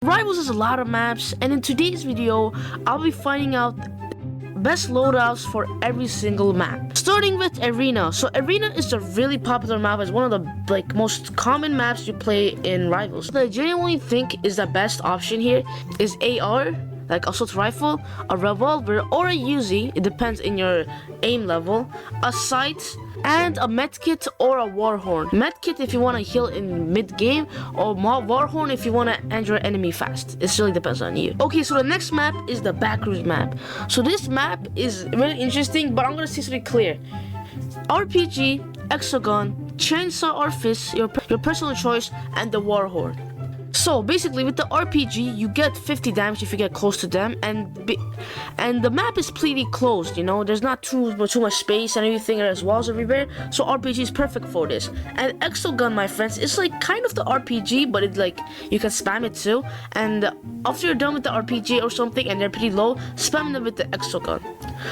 Rivals has a lot of maps, and in today's video, I'll be finding out best loadouts for every single map. Starting with Arena. So Arena is a really popular map. It's one of the most common maps you play in Rivals. What I genuinely think is the best option here is AR, like assault rifle, a revolver, or a Uzi. It depends in your aim level, a sight, and a medkit or a warhorn. Medkit if you want to heal in mid-game, or warhorn if you want to end your enemy fast. It really depends on you. Okay, so the next map is the Backrooms map. So this map is really interesting, but I'm gonna say something clear. RPG, hexagon, chainsaw or fist, your personal choice, and the warhorn. So basically with the RPG you get 50 damage if you get close to them, and the map is pretty closed, you know, there's not too much space and everything, there's walls everywhere, so RPG is perfect for this. And hexagon, my friends, it's like kind of the RPG, but it's like you can spam it too, and after you're done with the RPG or something and they're pretty low, spam them with the hexagon.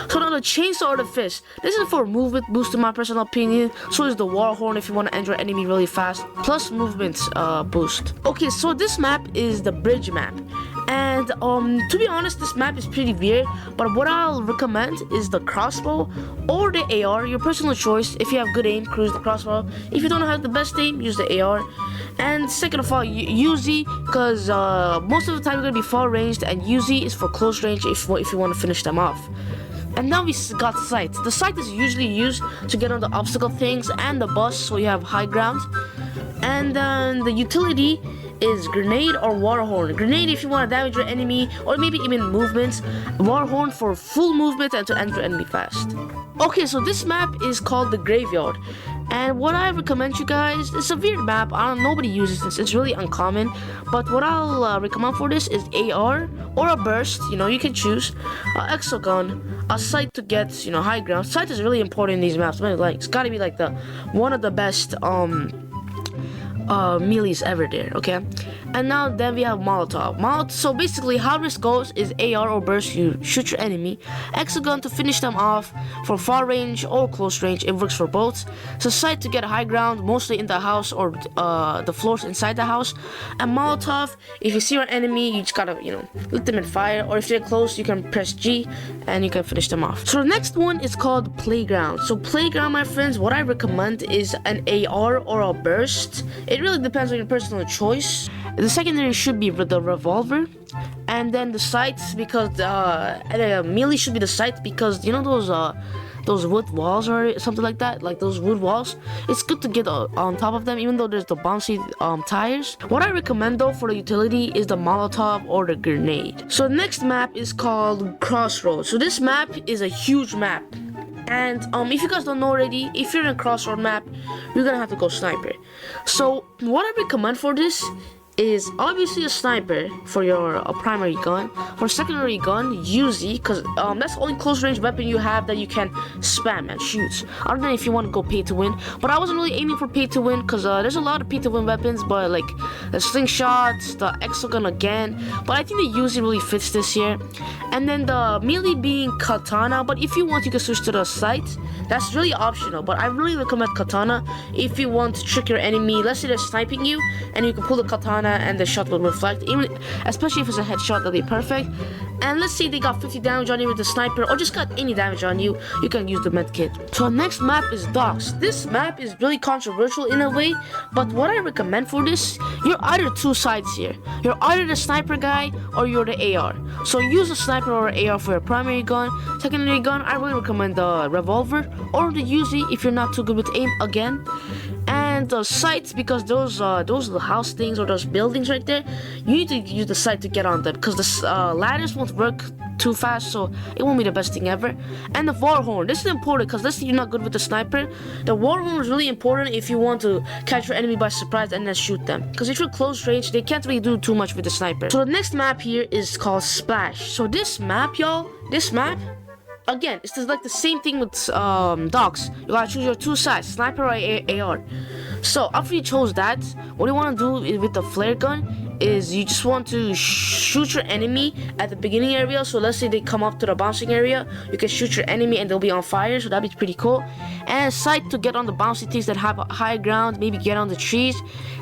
So now the chainsaw or the fist, this is for movement boost in my personal opinion. So is the warhorn if you want to end your enemy really fast, plus movement boost. Okay, so this map is the bridge map, and to be honest, this map is pretty weird, but what I'll recommend is the crossbow or the AR, your personal choice. If you have good aim, cruise the crossbow. If you don't have the best aim, use the AR. And second of all, Uzi, because most of the time you're gonna be far ranged, and Uzi is for close range if you want to finish them off. And now we got sight. The sight is usually used to get on the obstacle things and the bus, so you have high ground. And then the utility is grenade or warhorn. Grenade if you want to damage your enemy, or maybe even movements. Warhorn for full movement and to end your enemy fast. Okay, so this map is called the Graveyard, and what I recommend you guys, it's a weird map. Nobody uses this. It's really uncommon. But what I'll recommend for this is AR or a burst. You know, you can choose a hexagon, a sight to get high ground. Sight is really important in these maps. Like it's gotta be like the one of the best melees ever there. Okay, and now then we have Molotov. So basically how this goes is AR or burst, you shoot your enemy, hexagon to finish them off for far range or close range, it works for both. So sight to get high ground, mostly in the house or the floors inside the house. And Molotov, if you see your enemy, you just gotta let them in fire, or if they're close you can press G and you can finish them off. So the next one is called Playground. So Playground, my friends, what I recommend is an AR or a burst. It really depends on your personal choice. The secondary should be the revolver, and then the sights, because the melee should be the sight, because those wood walls or something like that, like those wood walls, it's good to get on top of them, even though there's the bouncy tires. What I recommend though for the utility is the Molotov or the grenade. So the next map is called Crossroads. So this map is a huge map. And if you guys don't know already, if you're in a Crossroad map, you're gonna have to go sniper. So what I recommend for this is obviously a sniper for your primary gun. For secondary gun, Uzi, because that's the only close range weapon you have that you can spam and shoot. I don't know if you want to go pay to win, but I wasn't really aiming for pay to win, because there's a lot of pay to win weapons, but like the slingshots, the hexagon again, but I think the Uzi really fits this here. And then the melee being katana, but if you want you can switch to the sight. That's really optional, but I really recommend katana if you want to trick your enemy. Let's say they're sniping you and you can pull the katana and the shot will reflect, especially if it's a headshot, that'll be perfect. And let's say they got 50 damage on you with the sniper, or just got any damage on you, you can use the medkit. So our next map is Docks. This map is really controversial in a way, but what I recommend for this, you're either two sides here. You're either the sniper guy or you're the AR. So use a sniper or AR for your primary gun. Secondary gun, I really recommend the revolver or the Uzi if you're not too good with aim again. And the sights, because those are the house things or those buildings right there, you need to use the sight to get on them, because the ladders won't work too fast, so it won't be the best thing ever. And the warhorn, this is important, because let's say you're not good with the sniper, the warhorn is really important if you want to catch your enemy by surprise and then shoot them, because if you're close range they can't really do too much with the sniper. So the next map here is called Splash. So this map, y'all, again, it's like the same thing with Docks. You gotta choose your two sides, sniper or AR. So after you chose that, what you wanna do is with the flare gun is you just want to shoot your enemy at the beginning area. So let's say they come up to the bouncing area, you can shoot your enemy and they'll be on fire, so that'd be pretty cool. And a sight to get on the bouncy things that have high ground, maybe get on the trees.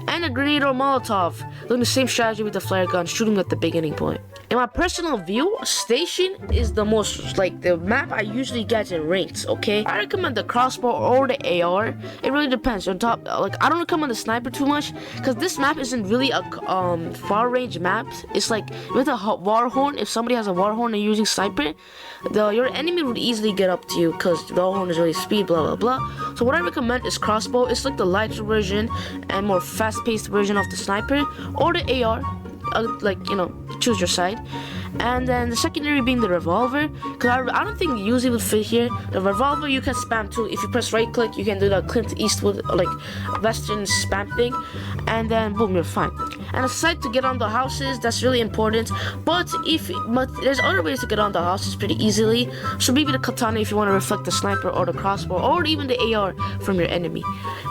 And a grenade or Molotov, doing the same strategy with the flare gun, shooting at the beginning point. In my personal view, station is the most, like, the map I usually get in ranked, okay? I recommend the crossbow or the AR. It really depends. On top, like, I don't recommend the sniper too much, because this map isn't really a far range map. It's like with a war horn. If somebody has a war horn and you're using sniper, your enemy would easily get up to you, because the war horn is really speed, blah blah blah. So what I recommend is crossbow. It's like the lighter version and more fast-paced version of the sniper, or the AR. Like, you know, choose your side. And then the secondary being the revolver, because I don't think Uzi would fit here. The revolver you can spam too. If you press right click, you can do the Clint Eastwood, like, western spam thing, and then boom, you're fine. And a sight to get on the houses, that's really important. But there's other ways to get on the houses pretty easily. So maybe the katana if you want to reflect the sniper, or the crossbow, or even the AR from your enemy.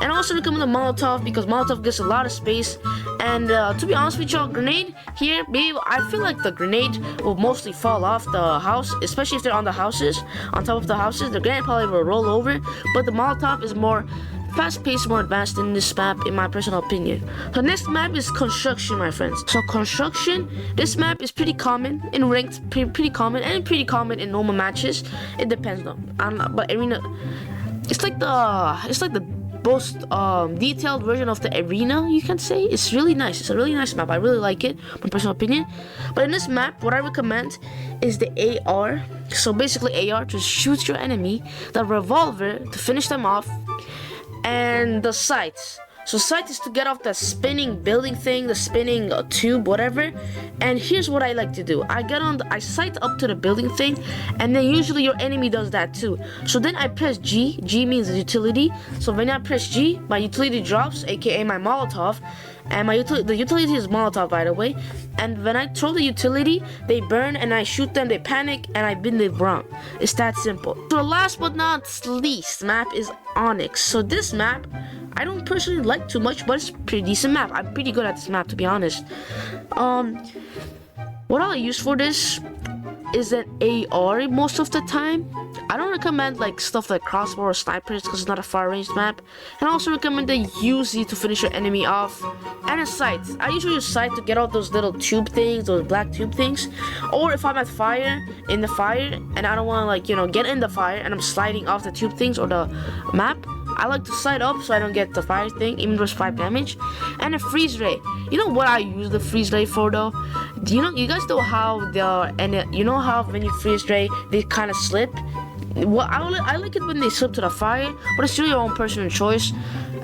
And I also recommend the Molotov, because Molotov gives a lot of space. And to be honest with y'all, grenade here, maybe I feel like the grenade will mostly fall off the house, especially if they're on the houses, on top of the houses. The grenade probably will roll over, but the Molotov is more fast-paced, more advanced in this map, in my personal opinion. The next map is construction, my friends. So construction, this map is pretty common in ranked, pretty common, and pretty common in normal matches. It depends though. But arena, it's like the most detailed version of the arena, you can say. It's really nice. It's a really nice map. I really like it, my personal opinion. But in this map, what I recommend is the AR. So basically AR to shoot your enemy, the revolver to finish them off, and the sights. So sight is to get off the spinning building thing, the spinning tube, whatever. And here's what I like to do. I sight up to the building thing, and then usually your enemy does that too. So then I press G. G means the utility. So when I press G, my utility drops, aka my Molotov. And the utility is Molotov, by the way. And when I throw the utility, they burn, and I shoot them, they panic, and I bin the brown. It's that simple. So the last but not least map is Onyx. So this map, I don't personally like too much, but it's a pretty decent map. I'm pretty good at this map, to be honest. What I'll use for this is an AR most of the time. I don't recommend like stuff like crossbow or snipers, because it's not a far range map. And I also recommend the Uzi to finish your enemy off, and a sight. I usually use sight to get out those little tube things, those black tube things. Or if I'm at in the fire, and I don't want to, like, you know, get in the fire, and I'm sliding off the tube things or the map, I like to slide up so I don't get the fire thing, even though it's 5 damage. And a freeze ray. You know what I use the freeze ray for though? You guys know how you know how when you freeze ray, they kind of slip? Well, I like it when they slip to the fire, but it's really your own personal choice,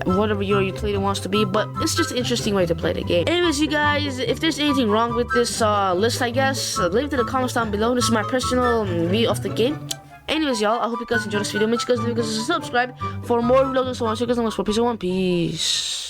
whatever your utility wants to be. But it's just an interesting way to play the game. Anyways, you guys, if there's anything wrong with this list, I guess, leave it in the comments down below. This is my personal view of the game. Anyways, y'all, I hope you guys enjoyed this video. Make sure you guys leave a subscribe for more Loadouts. So I'll see you guys next one. Peace.